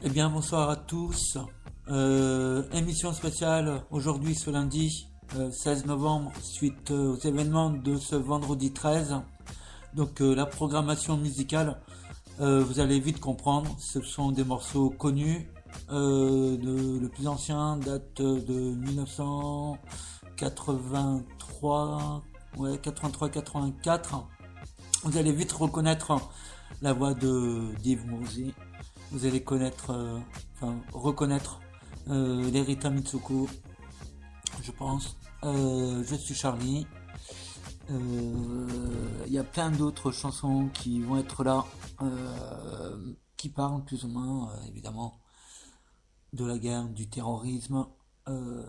Eh bien, bonsoir à tous. Émission spéciale aujourd'hui ce lundi 16 novembre suite aux événements de ce vendredi 13. Donc la programmation musicale, vous allez vite comprendre, ce sont des morceaux connus. Le plus ancien date de 1983, 83-84. Vous allez vite reconnaître la voix de Dave Murray. Vous allez reconnaître l'Erita Mitsuko, je pense. Je suis Charlie. Il y a plein d'autres chansons qui vont être là, qui parlent plus ou moins, évidemment, de la guerre, du terrorisme, un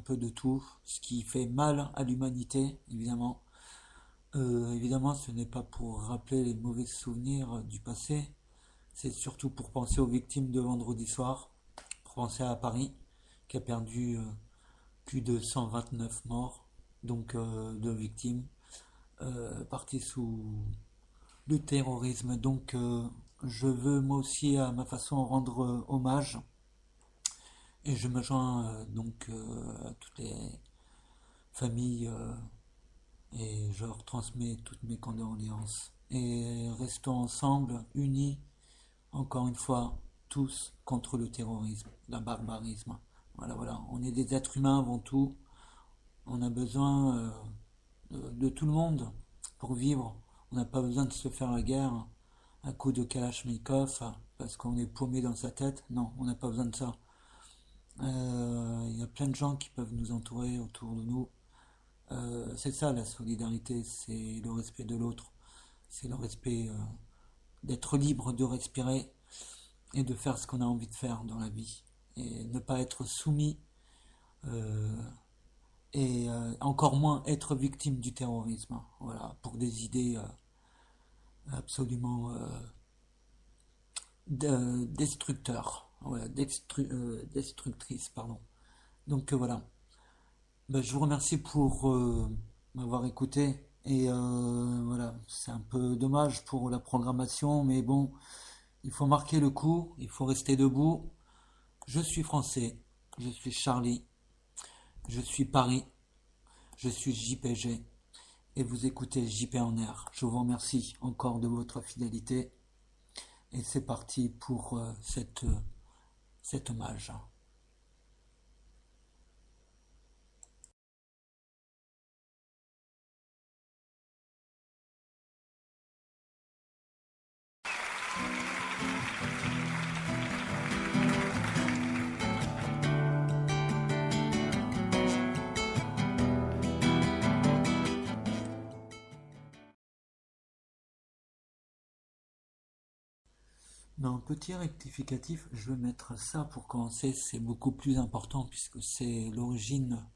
peu de tout, ce qui fait mal à l'humanité, évidemment. Évidemment, ce n'est pas pour rappeler les mauvais souvenirs du passé. C'est surtout pour penser aux victimes de vendredi soir, pour penser à Paris, qui a perdu plus de 129 morts, donc de victimes, parties sous le terrorisme. Donc je veux moi aussi à ma façon rendre hommage, et je me joins donc à toutes les familles, et je leur transmets toutes mes condoléances. Et restons ensemble, unis, encore une fois, tous contre le terrorisme, le barbarisme. Voilà. On est des êtres humains avant tout. On a besoin de tout le monde pour vivre. On n'a pas besoin de se faire la guerre à coups de Kalachnikov parce qu'on est paumé dans sa tête. Non, on n'a pas besoin de ça. Il y a plein de gens qui peuvent nous entourer autour de nous. C'est ça la solidarité, c'est le respect de l'autre. C'est le respect d'être libre de respirer et de faire ce qu'on a envie de faire dans la vie et ne pas être soumis et encore moins être victime du terrorisme, voilà, pour des idées absolument destructeurs, voilà, destructrices, pardon. Donc voilà. Je vous remercie pour m'avoir écouté. Et voilà, c'est un peu dommage pour la programmation, mais bon, il faut marquer le coup, il faut rester debout. Je suis français, je suis Charlie, je suis Paris, je suis JPG, et vous écoutez JP en air. Je vous remercie encore de votre fidélité, et c'est parti pour cet hommage. Non, petit rectificatif, je vais mettre ça pour commencer, c'est beaucoup plus important puisque c'est l'origine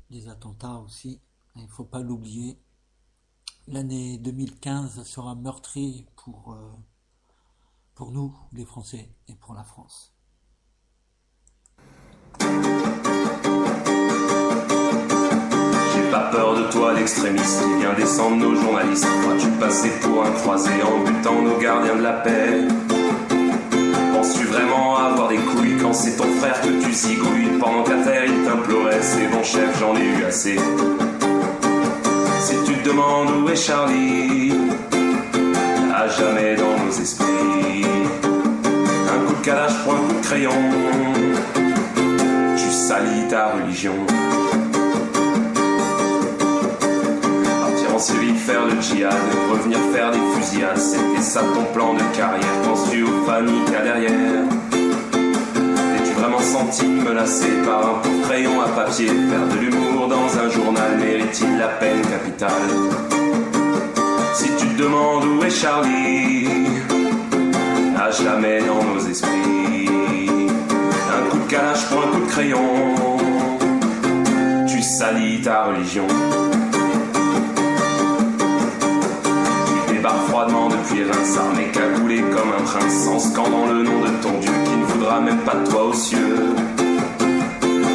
des attentats aussi, il ne faut pas l'oublier. L'année 2015 sera meurtrie pour nous, les Français, et pour la France. J'ai pas peur de toi, l'extrémiste qui vient descendre nos journalistes. Crois-tu passer pour un croisé en butant nos gardiens de la paix? Penses-tu vraiment avoir des couilles quand c'est ton frère que tu zigouilles? Pendant qu'à terre il t'implorait, c'est bon chef, j'en ai eu assez. Si tu te demandes où est Charlie, à jamais dans nos esprits. Un coup de calage pour un coup de crayon, tu salis ta religion. Celui de faire le djihad, revenir faire des fusillades, c'était ça ton plan de carrière. Penses-tu aux familles qu'il y a derrière? T'es-tu vraiment senti menacé par un pauvre crayon à papier? Faire de l'humour dans un journal mérite-t-il la peine capitale? Si tu te demandes où est Charlie, à jamais dans nos esprits. Un coup de calage pour un coup de crayon, tu salis ta religion. Barre froidement depuis Reims, armé cagoulé comme un prince, en scandant le nom de ton Dieu qui ne voudra même pas de toi aux cieux.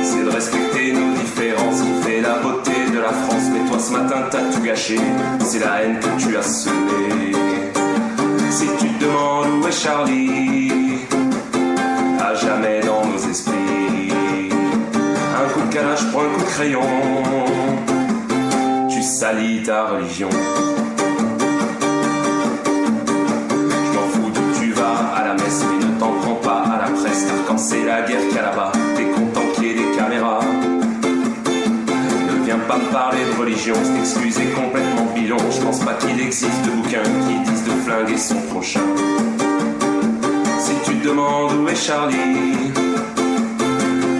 C'est de respecter nos différences qui fait la beauté de la France. Mais toi ce matin t'as tout gâché, c'est la haine que tu as semée. Si tu te demandes où est Charlie, à jamais dans nos esprits. Un coup de calage pour un coup de crayon, tu salis ta religion. Je m'en fous d'où tu vas à la messe, mais ne t'en prends pas à la presse, car quand c'est la guerre qu'à là-bas, t'es content qu'il y ait des caméras. Ne viens pas me parler de religion, cette excuse est complètement bidon. Je pense pas qu'il existe de bouquins qui disent de flinguer son prochain. Si tu te demandes où est Charlie,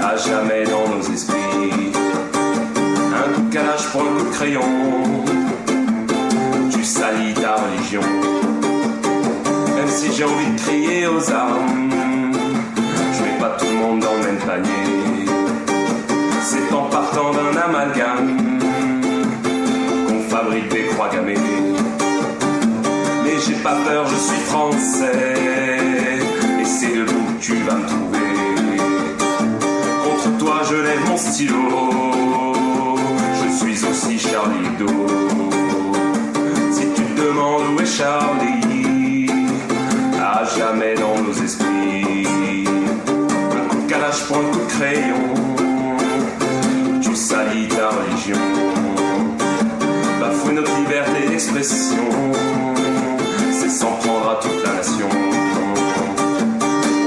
à jamais dans nos esprits. Un coup de calage pour un coup de crayon, tu salis ta religion. Même si j'ai envie de crier aux armes, je mets pas tout le monde dans le même panier. C'est en partant d'un amalgame qu'on fabrique des croix gammées. Mais j'ai pas peur, je suis français, et c'est debout que tu vas me trouver. Contre toi je lève mon stylo, je suis aussi Charlie Hebdo. Si tu te demandes où est Charlie, à jamais dans nos esprits. Un coup de calage pour un coup de crayon, tu salis ta religion. Bafouer notre liberté d'expression, c'est s'en prendre à toute la nation.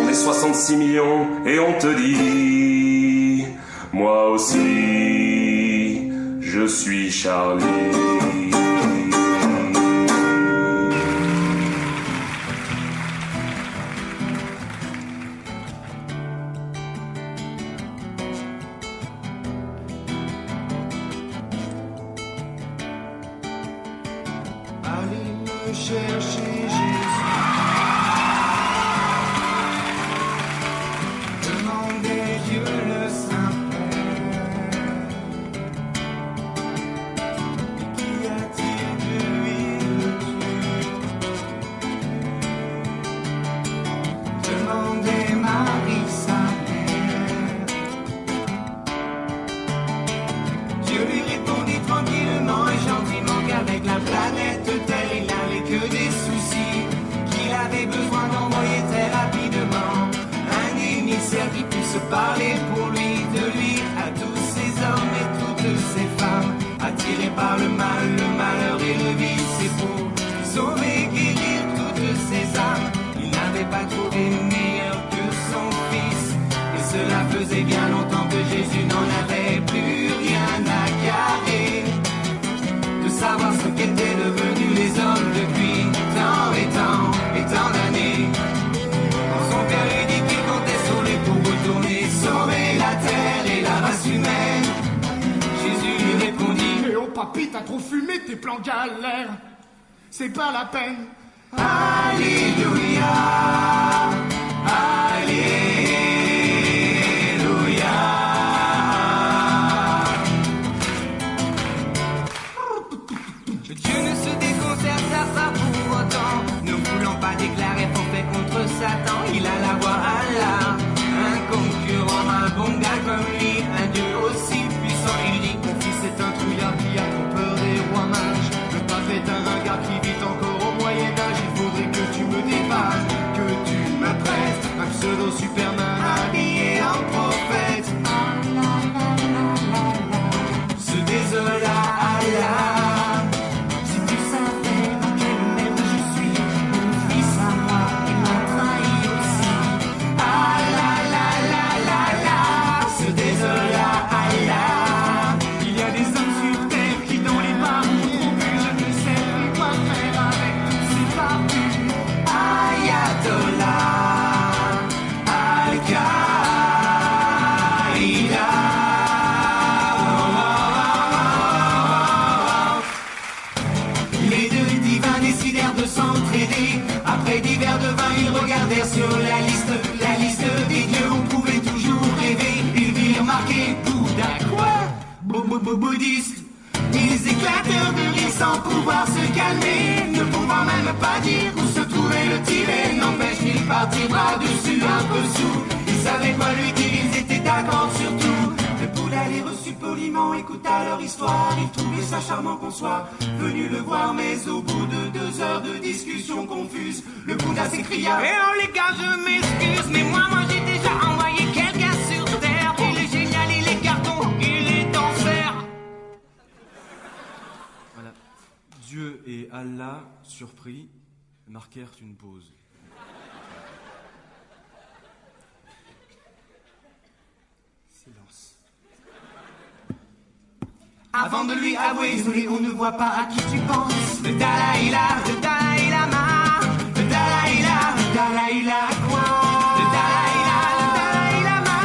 On est 66 millions et on te dit, moi aussi, je suis Charlie. Allez me chercher Jésus. Demandez Dieu le Saint-Père. Qu'y a-t-il de lui le plus? Demandez Marie sa mère. Dieu lui répondit tranquillement et gentiment qu'avec la planète Terre, il n'avait que des soucis, qu'il avait besoin d'envoyer très rapidement un émissaire qui puisse parler pour lui, de lui, à tous ces hommes et toutes ces femmes, attirés par le mal, le malheur et le vice, et pour sauver, guérir toutes ces âmes, il n'avait pas trouvé meilleur que son fils, et cela faisait bien longtemps que Jésus n'en avait plus rien à carrer. De savoir ce qu'étaient devenus les hommes depuis tant et tant et tant d'années. Quand son père lui dit qu'il comptait sur lui pour retourner sauver la terre et la race humaine, Jésus lui répondit: Eh oh papy, t'as trop fumé, tes plans galères. C'est pas la peine. Alléluia, Alléluia. Dieu ne se déconcerta pas pour autant, ne voulant pas déclarer forfait contre Satan. Il alla voir Allah, un concurrent, un bon gars comme lui, un Dieu aussi puissant. Il dit: mon fils est un trouillard qui a trop peur des rois mages. Le pape est un ringard qui vit encore au Moyen-Âge. Il faudrait que tu me dépannes, que tu me prêtes un pseudo Superman habillé en prophète. Ce désola Allah. Sur la liste des dieux, on pouvait toujours rêver. Ils virent marqué Bouddha, quoi? Bouddhiste. Ils éclatèrent de rire sans pouvoir se calmer, ne pouvant même pas dire où se trouvait le Tibet. N'empêche qu'ils partirent bras dessus un peu sous. Ils savaient quoi lui dire, ils étaient d'accord sur tout. Le Bouddha les reçut. reçu poliment, écouta leur histoire. Il trouvait ça charmant qu'on soit venu le voir, mais au bout de 2 heures de discussion confuse, le Bouddha s'écria: Eh oh les gars, je m'excuse, mais moi j'ai déjà envoyé quelqu'un sur Terre. Il est génial, il est carton, il est enfer. Voilà. Dieu et Allah, surpris, marquèrent une pause. Silence. Avant de lui avouer, désolé, on ne voit pas à qui tu penses. Le Dalai Lama, Le Dalai Lama, le Dalai Lama, le Dalai Lama quoi? Le Dalai Lama, le Dalai Lama,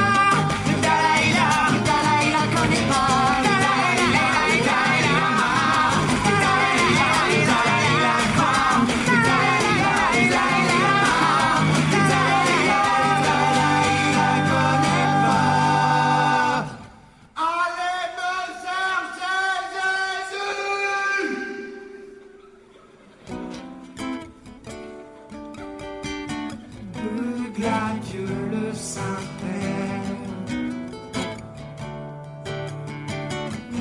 le Dalai Lama, le Dalai Lama connaît pas. Le Dalai Lama, le Dalai Lama, le Dalai Lama, le Dalai Lama quoi? Le Dalai Lama, le Dalai Lama, le Dalai Lama, le Dalai Lama connaît pas. Allez me chercher Jésus! Le gladieux, le Saint-Père.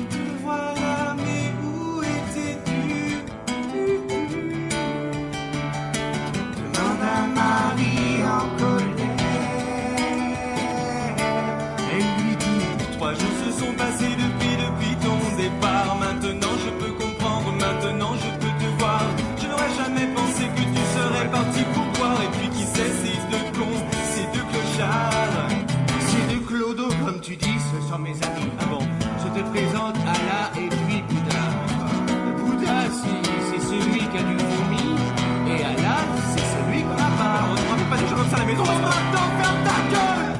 Te voilà, mais où étais-tu? Demande à Marie en colère. Elle lui dit: 3 jours se sont passés depuis ton départ. Maintenant je peux comprendre, maintenant je peux te voir. Je n'aurais jamais pensé que tu serais parti pour boire. Et puis qui sait, ces 2 cons, ces 2 clochards. Ces 2 clodos, comme tu dis, ce sont mes amis. Ah bon? Je te présente Allah et puis Bouddha. Le Bouddha, c'est celui qui a du vomi. Et Allah, c'est celui qu'on n'a pas. On ne fait pas des choses comme ça à la maison. Maintenant, ferme ta gueule!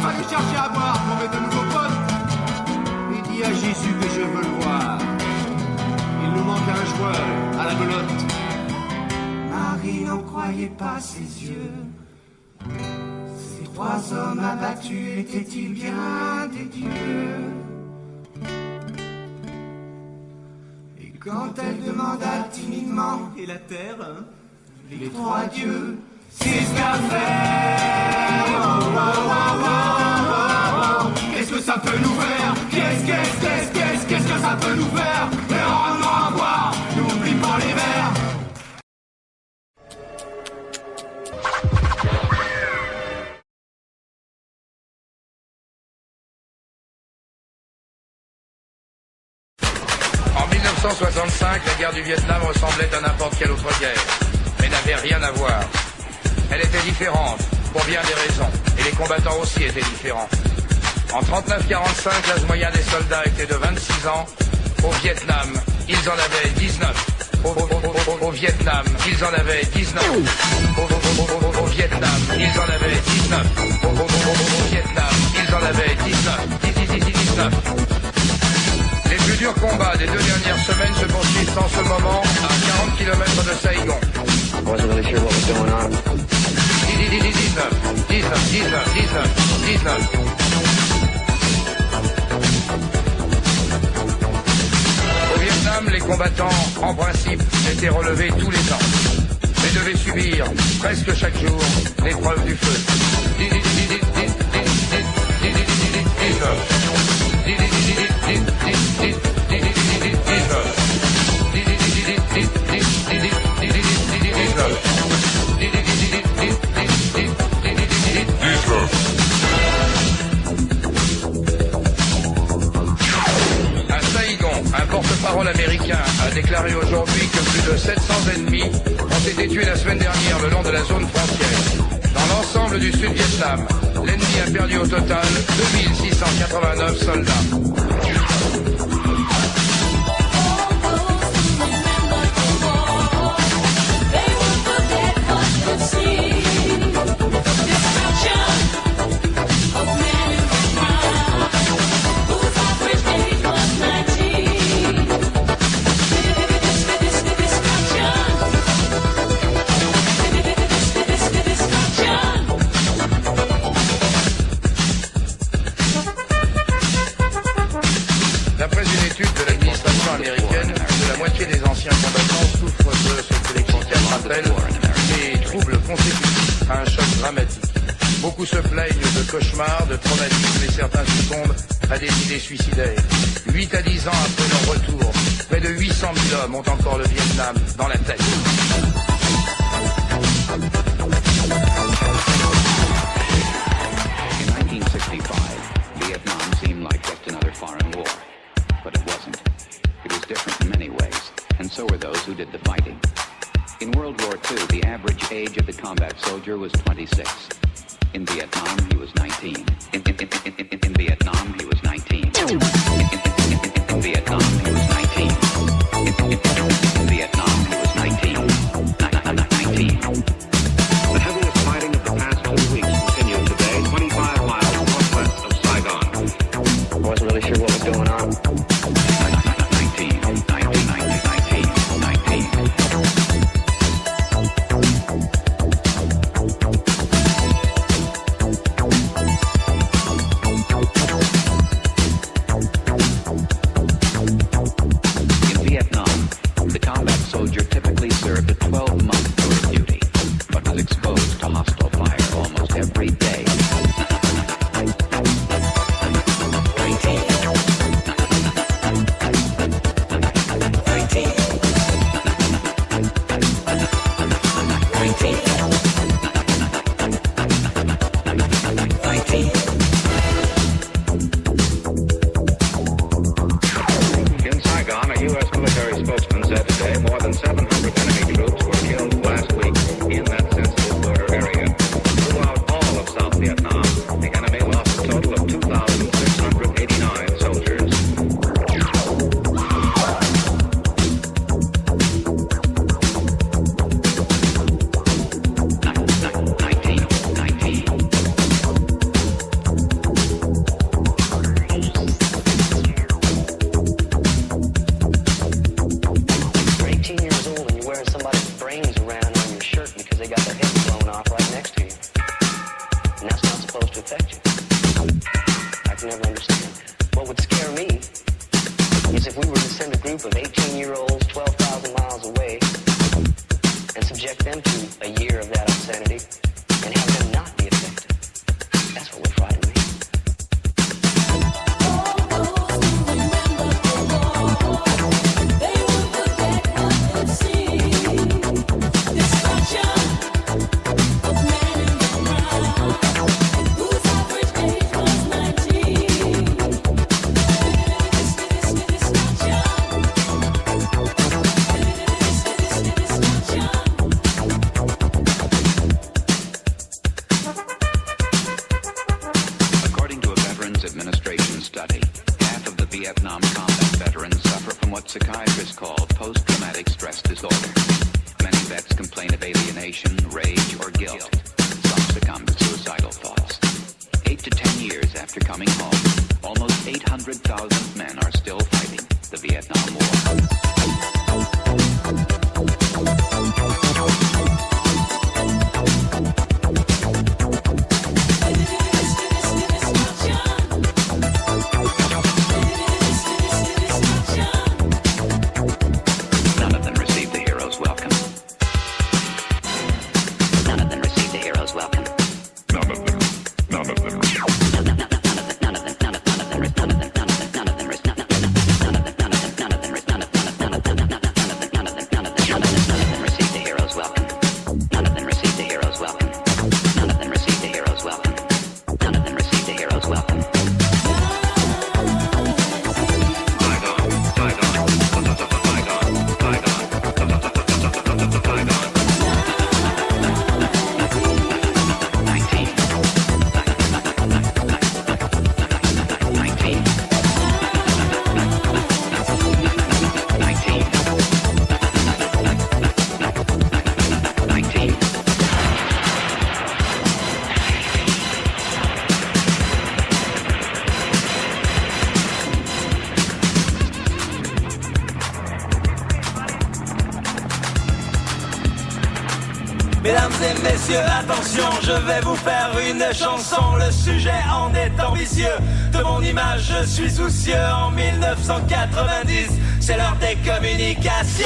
Va aller chercher à boire pour mes 2 nouveaux potes. Et dis à Jésus que je veux le voir. Il nous manque un joueur à la belote. Marie n'en croyait pas ses yeux. Ces 3 hommes abattus étaient-ils bien des dieux? Et quand elle demanda timidement: Et la terre, hein? les 3 dieux, c'est ce qu'à faire. Oh, oh, oh, oh, oh, oh. Qu'est-ce que ça peut nous faire? Qu'est-ce que ça peut nous faire? Et rendement à boire, n'oublie pas les verres. En 1965, la guerre du Vietnam ressemblait à n'importe quelle autre guerre, mais n'avait rien à voir. Elle était différente, pour bien des raisons, et les combattants aussi étaient différents. En 39-45, l'âge moyen des soldats était de 26 ans. Au Vietnam, ils en avaient 19. Au Vietnam, ils en avaient 19. Au Vietnam, ils en avaient 19. Au Vietnam, ils en avaient 19. Les plus durs combats des 2 dernières semaines se poursuivent en ce moment à 40 km de Saigon. 19. Au Vietnam, les combattants, en principe, étaient relevés tous les ans, mais devaient subir, presque chaque jour, l'épreuve du feu. 19. Un porte-parole américain a déclaré aujourd'hui que plus de 700 ennemis ont été tués la semaine dernière le long de la zone frontière. Dans l'ensemble du Sud-Vietnam, l'ennemi a perdu au total 2689 soldats. D'après une étude de l'administration américaine, plus de la moitié des anciens combattants souffrent de ce que les psychiatres appellent des troubles consécutifs à un choc dramatique. Beaucoup se plaignent de cauchemars, de traumatismes et certains succombent à des idées suicidaires. 8 à 10 ans après leur retour, près de 800 000 hommes ont encore le Vietnam dans la tête. In 1965, Vietnam seemed like just another foreign war. But it wasn't. It was different in many ways, and so were those who did the fighting. In World War II, the average age of the combat soldier was 26. In Vietnam, he was 19. In Vietnam, he was 19. In Vietnam, he was 19. In Vietnam, he was 19. 19. The heaviest fighting of the past 2 weeks continued today, 25 miles northwest of Saigon. I wasn't really sure what was going on. 19. Mesdames et messieurs, attention, je vais vous faire une chanson. Le sujet en est ambitieux. De mon image, je suis soucieux. En 1990, c'est l'heure des communications.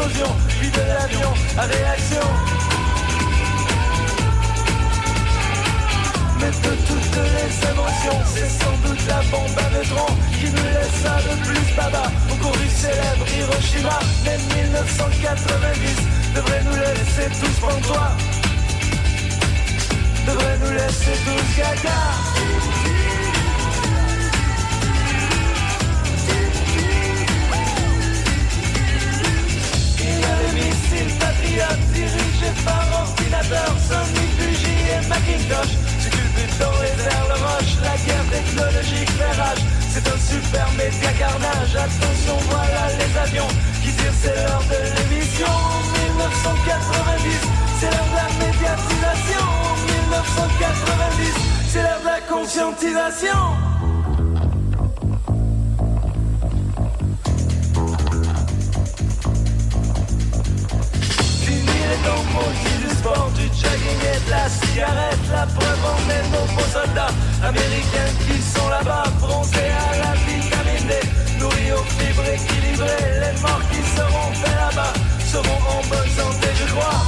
explosion, puis de l'avion à réaction. Mais de toutes les émotions, c'est sans doute la bombe à neutrons qui nous laissa le plus baba. Au cours du célèbre Hiroshima, dès 1990, devrait nous laisser tous pantois, devrait nous laisser tous gaga. Il y a les missiles patriotes dirigés par ordinateur, Sony, Fuji et Macintosh. Dans les airs, le roche, la guerre technologique fait rage. C'est un super média carnage. Attention, voilà les avions qui tirent, c'est l'heure de l'émission. En 1990, c'est l'heure de la médiatisation. En 1990, c'est l'heure de la conscientisation. Dans maudit du sport, du jogging et de la cigarette. La preuve en est nos beaux soldats américains qui sont là-bas, bronzés à la vitamine D, nourris aux fibres équilibrées. Les morts qui seront faits là-bas seront en bonne santé, je crois.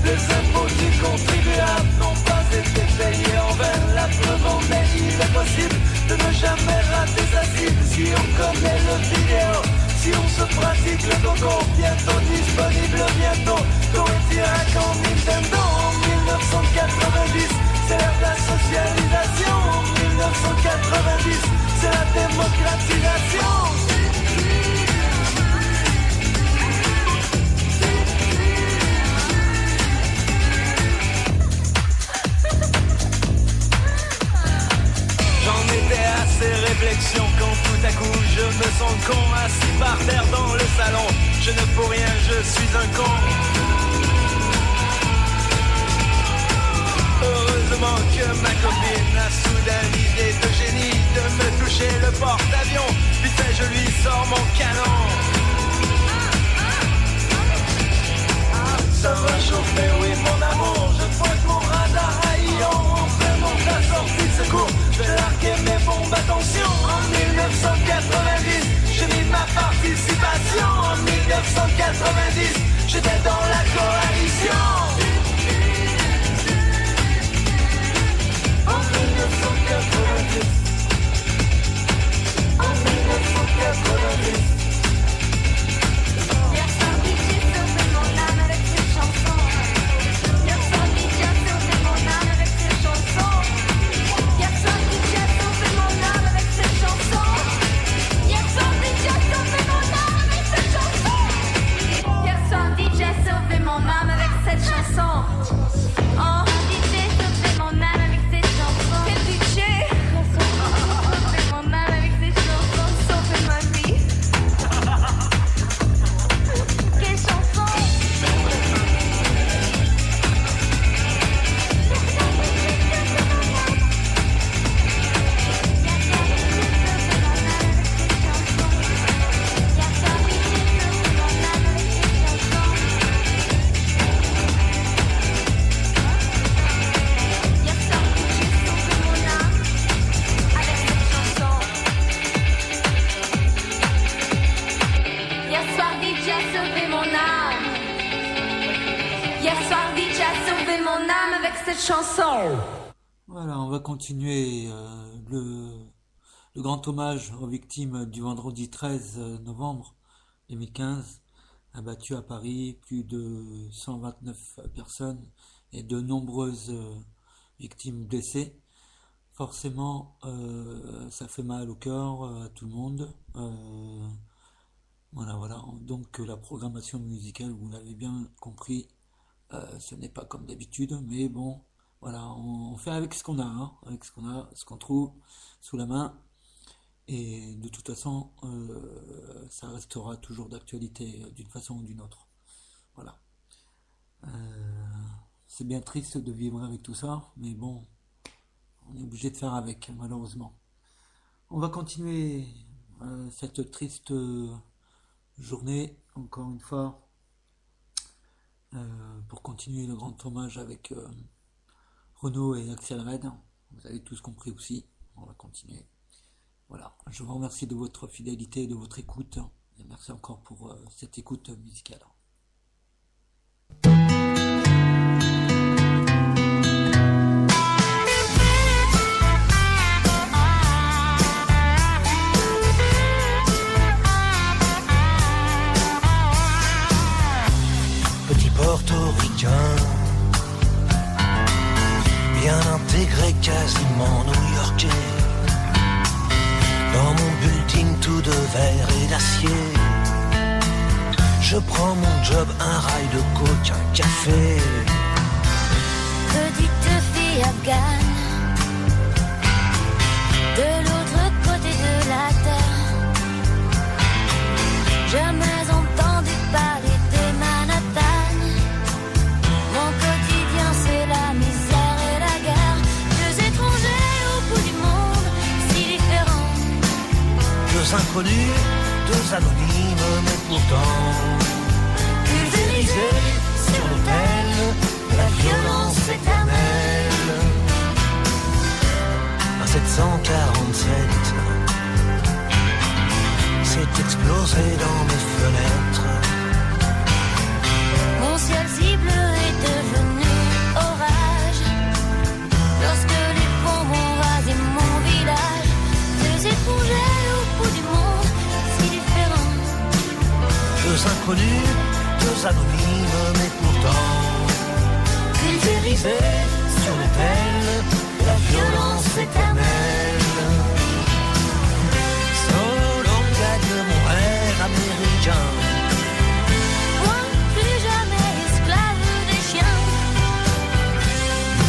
Les impôts du contribuable n'ont pas été payés en vain. La preuve en est, il est possible de ne jamais rater sa cible. Si on connaît le vidéo, si on se pratique le coco, bientôt disponible, bientôt Coretirac en Nintendo. En 1990, c'est l'ère de la socialisation. En 1990, c'est la démocratisation. J'en étais à ces réflexions quand tout à coup je me sens con, assis par terre dans le salon. Je ne peux rien, je suis un con. Heureusement que ma copine a soudain l'idée de génie de me toucher le porte-avions. Vite fait, je lui sors mon canon. Ça va chauffer, oui mon amour. Je pointe mon radar à ion. On remonte la sortie de secours. Je vais larguer mes bombes, attention. En 1990, j'ai mis ma participation. En 1990, j'étais dans la coalition. En 1990. En 1990. Voilà, on va continuer le grand hommage aux victimes du vendredi 13 novembre 2015, abattu à Paris, plus de 129 personnes et de nombreuses victimes blessées. Forcément, ça fait mal au cœur à tout le monde. Voilà. Donc la programmation musicale, vous l'avez bien compris, ce n'est pas comme d'habitude, mais bon, voilà, on fait avec ce qu'on a, hein, avec ce qu'on trouve sous la main. Et de toute façon, ça restera toujours d'actualité d'une façon ou d'une autre. Voilà. C'est bien triste de vivre avec tout ça, mais bon, on est obligé de faire avec, malheureusement. On va continuer cette triste journée, encore une fois, pour continuer le grand hommage avec Renaud et Axel Red. Vous avez tous compris aussi. on va continuer. Voilà, je vous remercie de votre fidélité et de votre écoute. Et merci encore pour cette écoute musicale. Petit portoricain, bien intégré, quasiment new-yorkais. Dans mon building tout de verre et d'acier, je prends mon job, un rail de coke, un café. Petite fille afghane, de l'autre côté de la terre, jamais entendu parler de Manhattan. Mon quotidien c'est la misère et la guerre, deux étrangers au bout du monde, si différents. Deux inconnus, deux anonymes, mais pourtant pulvérisés sur l'autel, la violence éternelle. À 747, c'est explosé dans mes fenêtres. Mon ciel si bleu est devenu orage, lorsque les bombes ont rasé mon village. Deux étrangers au bout du monde, si différents. Deux inconnus, deux anonymes, mais pourtant pulvérisés sur l'autel, la violence éternelle. Solo gagne mon rêve américain. Moi, plus jamais esclave des chiens.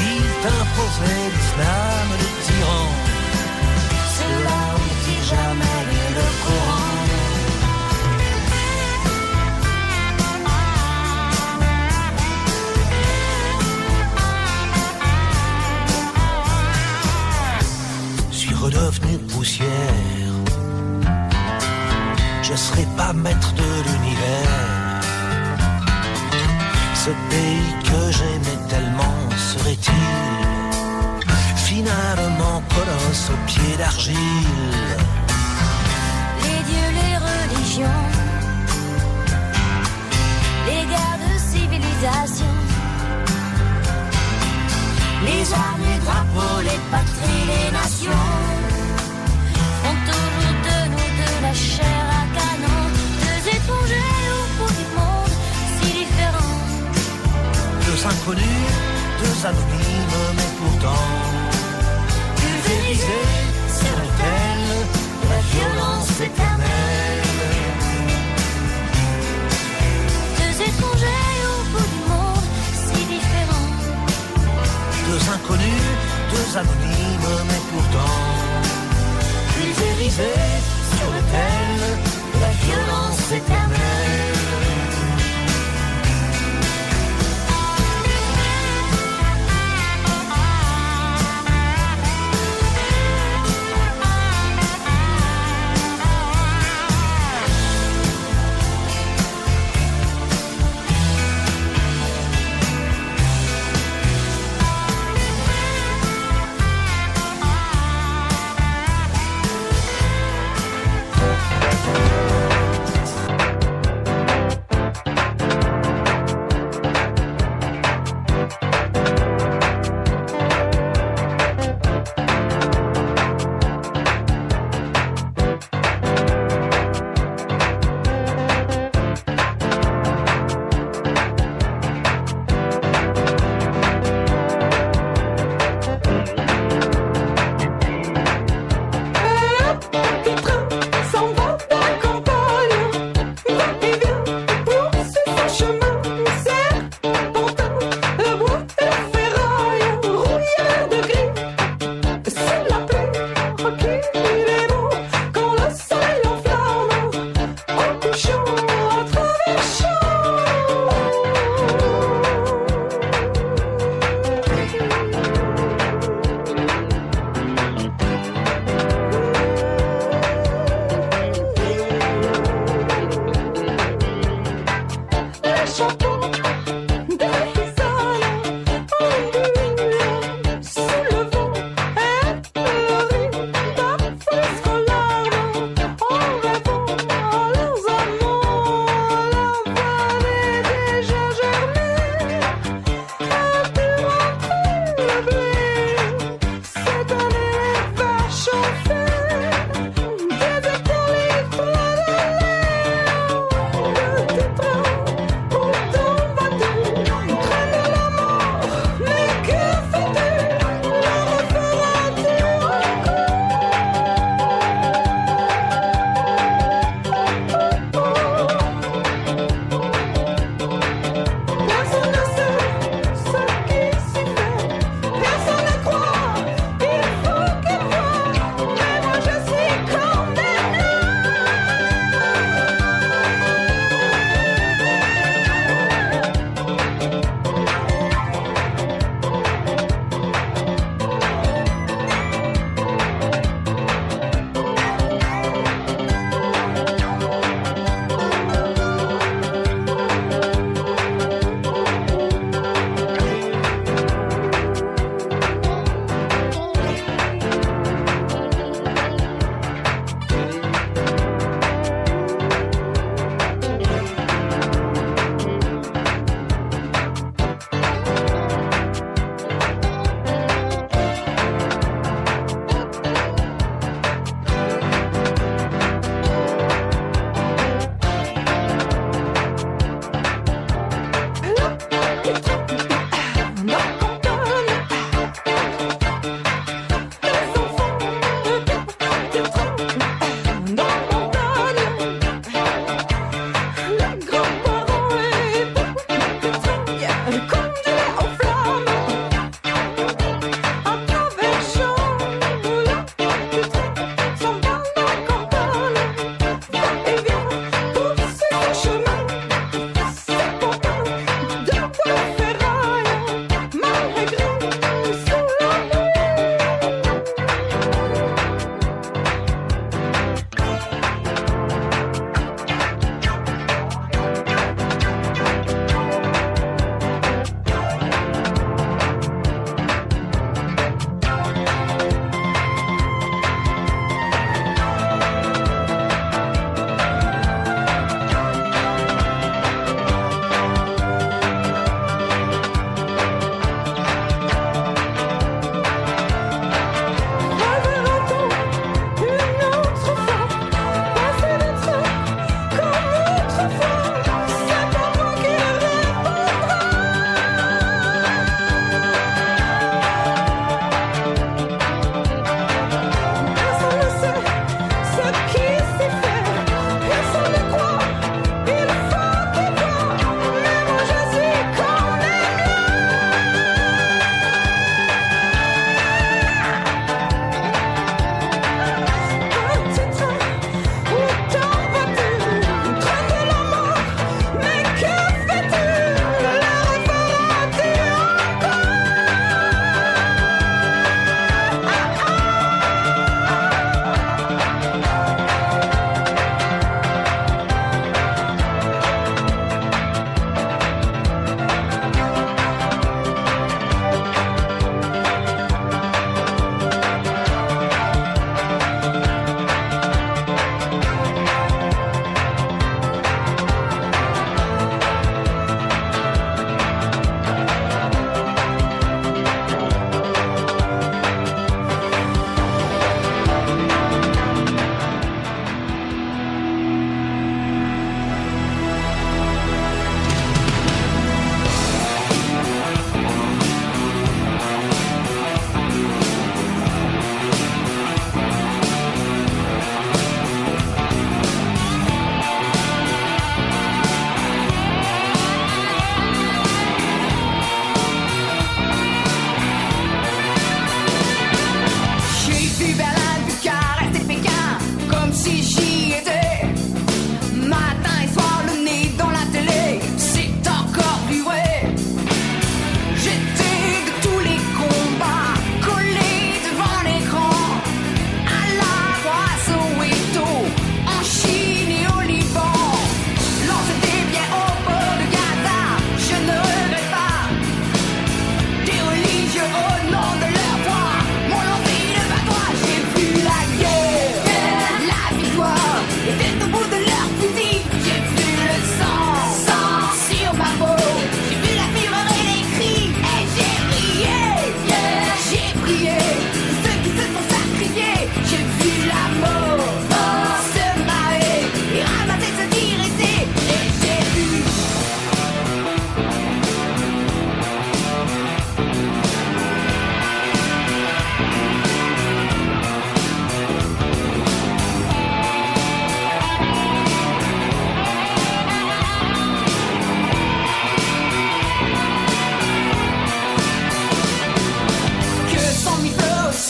Il t'imposait l'islam des tyrans. Ceux-là ont-ils jamais lu le Coran? Redevenu poussière, je serai pas maître de l'univers. Ce pays que j'aimais tellement serait-il finalement colosse aux pieds d'argile? Les dieux, les religions, les guerres de civilisation, les armes, les drapeaux, les patries, les nations font toujours de nous de la chair à canon. Deux étrangers au bout du monde, si différents. Deux inconnus, deux anonymes, mais pourtant pulvérisés sur l'autel, la violence éternelle. Deux étrangers au bout du monde, si différents. Deux inconnus, deux anonymes, mais pourtant pulvérisés sur l'autel, la violence éternelle.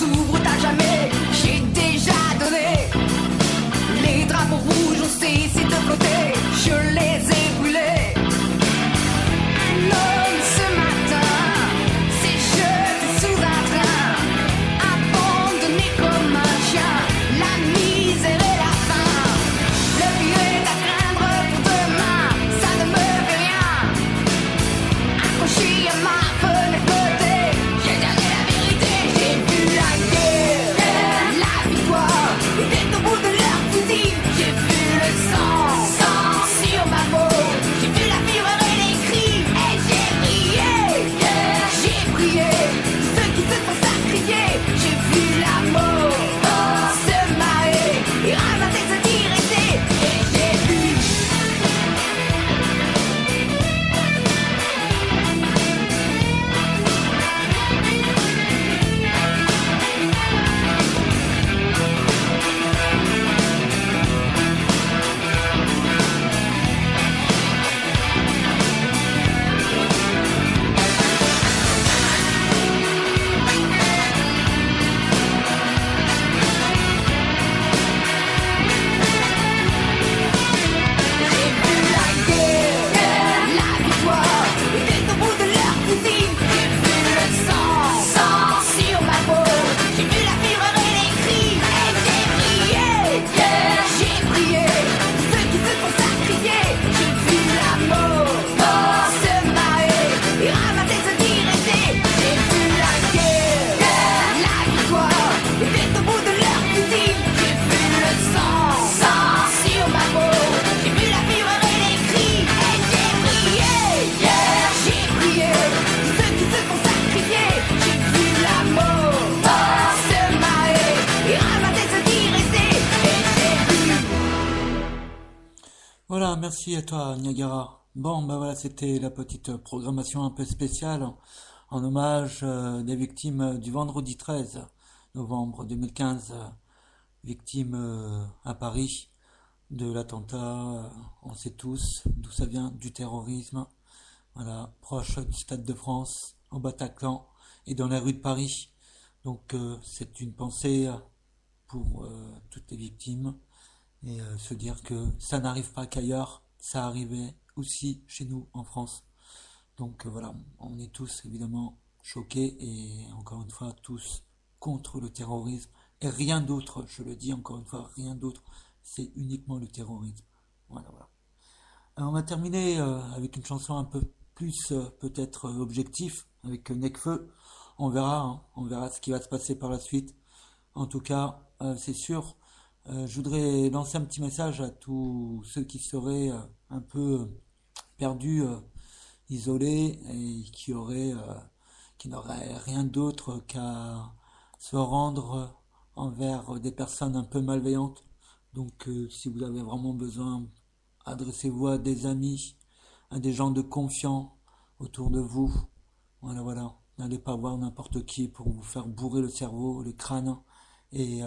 s'ouvre à jamais. J'ai déjà donné. Les drapeaux rouges ont cessé de flotter. Je les ai brûlés. Un homme ce matin s'est jeté sous un train, abandonné comme un chien. La misère et la faim. Le vieux est à craindre pour demain. Ça ne me fait rien. Accroché à ma fenêtre bleutée, j'ai gagné la vérité. J'ai vu la guerre, la victoire était au bout de leur fusil. J'ai vu le sang sur ma peau. J'ai vu la fureur et les cris. Et j'ai prié, ceux qui se font sacrifier. J'ai vu la mort se marrer et ramasser se diriger. Et j'ai vu Voilà, merci à toi Niagara. Bon, ben voilà, c'était la petite programmation un peu spéciale en hommage des victimes du vendredi 13 novembre 2015, victimes à Paris de l'attentat, on sait tous d'où ça vient, du terrorisme, voilà, proche du Stade de France, au Bataclan et dans les rues de Paris. Donc c'est une pensée pour toutes les victimes. Et se dire que ça n'arrive pas qu'ailleurs, ça arrivait aussi chez nous en France. Donc voilà, on est tous évidemment choqués et encore une fois tous contre le terrorisme. Et rien d'autre, je le dis encore une fois, rien d'autre, c'est uniquement le terrorisme. Voilà, voilà. Alors, on va terminer avec une chanson un peu plus peut-être objectif, avec Necfeu. On verra, hein, on verra ce qui va se passer par la suite. En tout cas, c'est sûr. Je voudrais lancer un petit message à tous ceux qui seraient un peu perdus, isolés et qui n'auraient rien d'autre qu'à se rendre envers des personnes un peu malveillantes. Donc, si vous avez vraiment besoin, adressez-vous à des amis, à des gens de confiance autour de vous. Voilà, voilà. N'allez pas voir n'importe qui pour vous faire bourrer le cerveau, le crâne et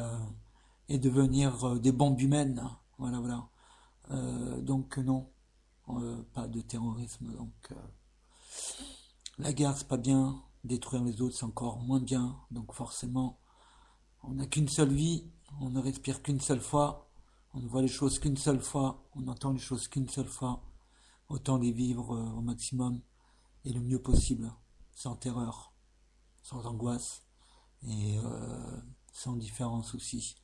devenir des bombes humaines. Voilà, voilà. Donc non, pas de terrorisme. Donc la guerre c'est pas bien, détruire les autres c'est encore moins bien. Donc forcément, on n'a qu'une seule vie, on ne respire qu'une seule fois, on ne voit les choses qu'une seule fois, on entend les choses qu'une seule fois. Autant les vivre au maximum et le mieux possible, sans terreur, sans angoisse et sans différence aussi.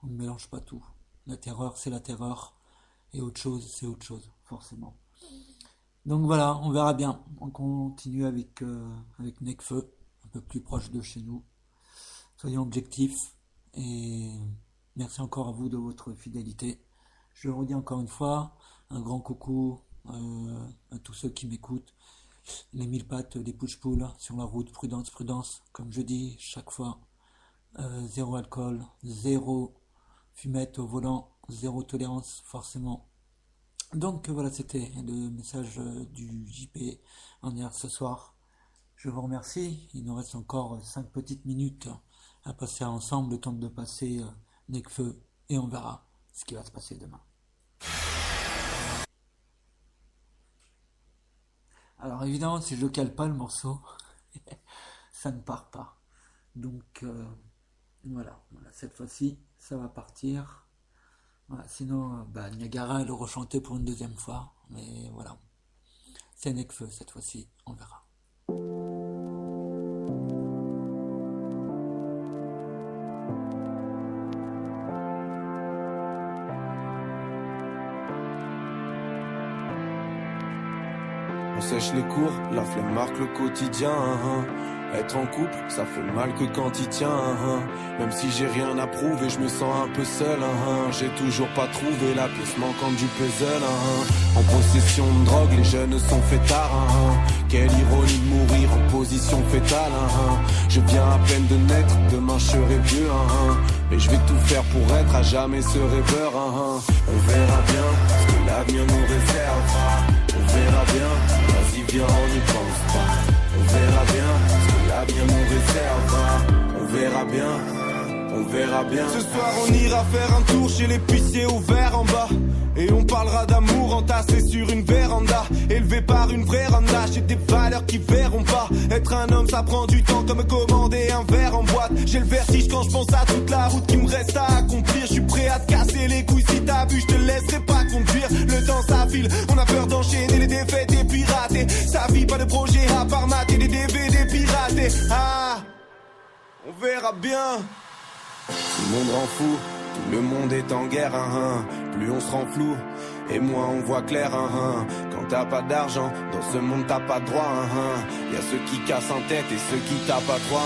On ne mélange pas tout. La terreur, c'est la terreur. Et autre chose, c'est autre chose, forcément. Donc voilà, on verra bien. On continue avec Necfeu, un peu plus proche de chez nous. Soyons objectifs. Et merci encore à vous de votre fidélité. Je le redis encore une fois, un grand coucou à tous ceux qui m'écoutent. Les 1000 pattes, les push-pull sur la route, prudence, prudence. Comme je dis chaque fois, zéro alcool, zéro fumette au volant, zéro tolérance forcément. Donc voilà, c'était le message du JP en air ce soir. Je vous remercie. Il nous reste encore 5 petites minutes à passer ensemble, le temps de passer Necfeu et on verra ce qui va se passer demain. Alors évidemment, si je cale pas le morceau, ça ne part pas. Donc Voilà, cette fois-ci, ça va partir. Voilà, sinon, Niagara, elle le rechantait pour une deuxième fois. Mais voilà, c'est Nekfeu cette fois-ci, on verra. On sèche les cours, la flemme marque le quotidien. Être en couple, ça fait mal que quand il tient. Même si j'ai rien à prouver, je me sens un peu seul. J'ai toujours pas trouvé la pièce manquante du puzzle. En possession de drogue, les jeunes sont fêtards. Quelle ironie de mourir en position fétale. Je viens à peine de naître, demain je serai vieux. Mais je vais tout faire pour être à jamais ce rêveur. On verra bien ce que l'avenir nous réservera. On verra bien, vas-y viens on n'y pense pas. On verra bien ce que l'avenir nous réservera. On verra bien, on verra bien. Ce soir on ira faire un tour chez l'épicier au vert en bas. Et on parlera d'amour entassé sur une véranda. Élevé par une vraie randa. J'ai des valeurs qui verront pas. Être un homme ça prend du temps comme commander un verre en boîte. J'ai le vertige quand je pense à toute la route qui me reste à accomplir. Je suis prêt à te casser les couilles si t'as bu. Je te laisserai pas conduire. Le temps ça file. On a peur d'enchaîner les défaites et pirater. Sa vie pas de projet à part mater des DVD piratés. Ah, on verra bien. Tout le monde rend fou, tout le monde est en guerre. Plus on se rend flou, et moins on voit clair. Quand t'as pas d'argent, dans ce monde t'as pas de droit. Y'a ceux qui cassent en tête et ceux qui tapent à trois.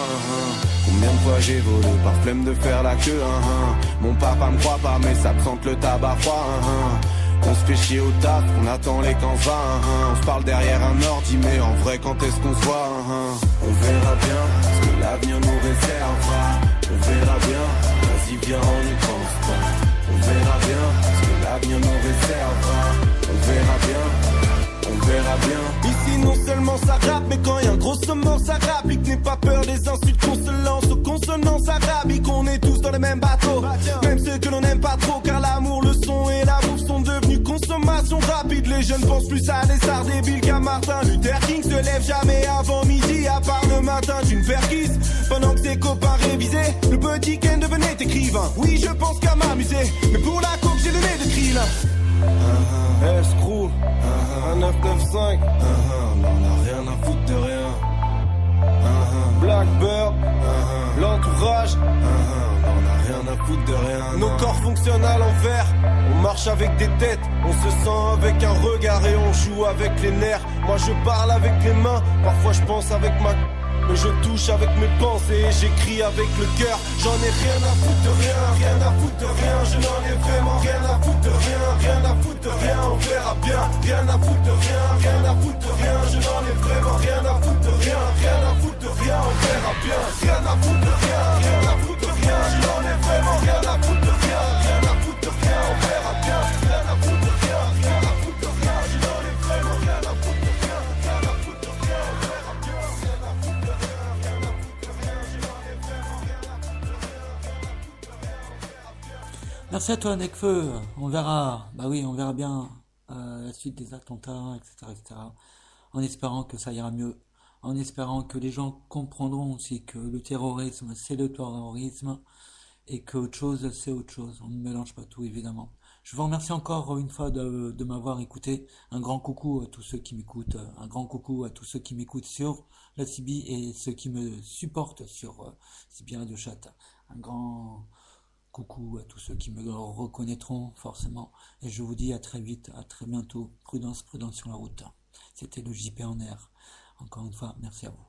Combien de fois j'ai volé par flemme de faire la queue. Mon papa me croit pas mais ça me sente le tabac froid. On se fait chier au taf, on attend les camps va. On se parle derrière un ordi mais en vrai quand est-ce qu'on se voit. On verra bien ce que l'avenir nous réservera. On verra bien, vas-y viens on n'y pense pas. On verra bien ce que l'avenir nous réservera. On verra bien, on verra bien. Ici non seulement ça rappe, mais quand y a un gros sommet ça rapique. N'aie pas peur des insultes qu'on se lance aux consonances arabiques. On est tous dans le même bateau, même ceux que l'on n'aime pas trop. Car l'amour, le son et la bouffe sont devenus consommation rapide. Les jeunes pensent plus à des stars débiles qu'à Martin Luther King. Se lève jamais avant midi, à part le matin d'une perquise. Pendant que ses copains révisaient, le petit Ken devenait écrivain. Oui, je pense qu'à m'amuser, mais pour la coke j'ai le nez de krill. Escrew, un 995, on a rien à foutre de rien. Blackbird, l'entourage, on a rien à foutre de rien. Nos corps fonctionnent à l'envers. On marche avec des têtes, on se sent avec un regard et on joue avec les nerfs. Moi je parle avec les mains, parfois je pense avec ma... Mais je touche avec mes pensées et j'écris avec le cœur. J'en ai rien à foutre de rien, rien à foutre de rien. Je n'en ai vraiment rien à foutre de rien, rien à foutre de rien. On verra bien, rien à foutre de rien, rien à foutre de rien. Je n'en ai vraiment rien à foutre de rien, rien à foutre de rien. On verra bien, rien à foutre de rien, rien à foutre de rien. Je n'en ai vraiment rien à foutre de rien, rien à foutre de rien. On verra bien, rien à foutre de rien, rien à foutre de rien. Je n'en ai vraiment rien à foutre de rien, rien à foutre de rien. On verra bien, rien à foutre de rien. Merci à toi Nekfeu, on verra, on verra bien la suite des attentats, etc., en espérant que ça ira mieux, en espérant que les gens comprendront aussi que le terrorisme c'est le terrorisme et qu'autre chose c'est autre chose, on ne mélange pas tout évidemment. Je vous remercie encore une fois de m'avoir écouté, un grand coucou à tous ceux qui m'écoutent, un grand coucou à tous ceux qui m'écoutent sur la CB et ceux qui me supportent sur CB Radio Chat, un grand... coucou à tous ceux qui me reconnaîtront forcément. Et je vous dis à très vite, à très bientôt. Prudence, prudence sur la route. C'était le JP en air. Encore une fois, merci à vous.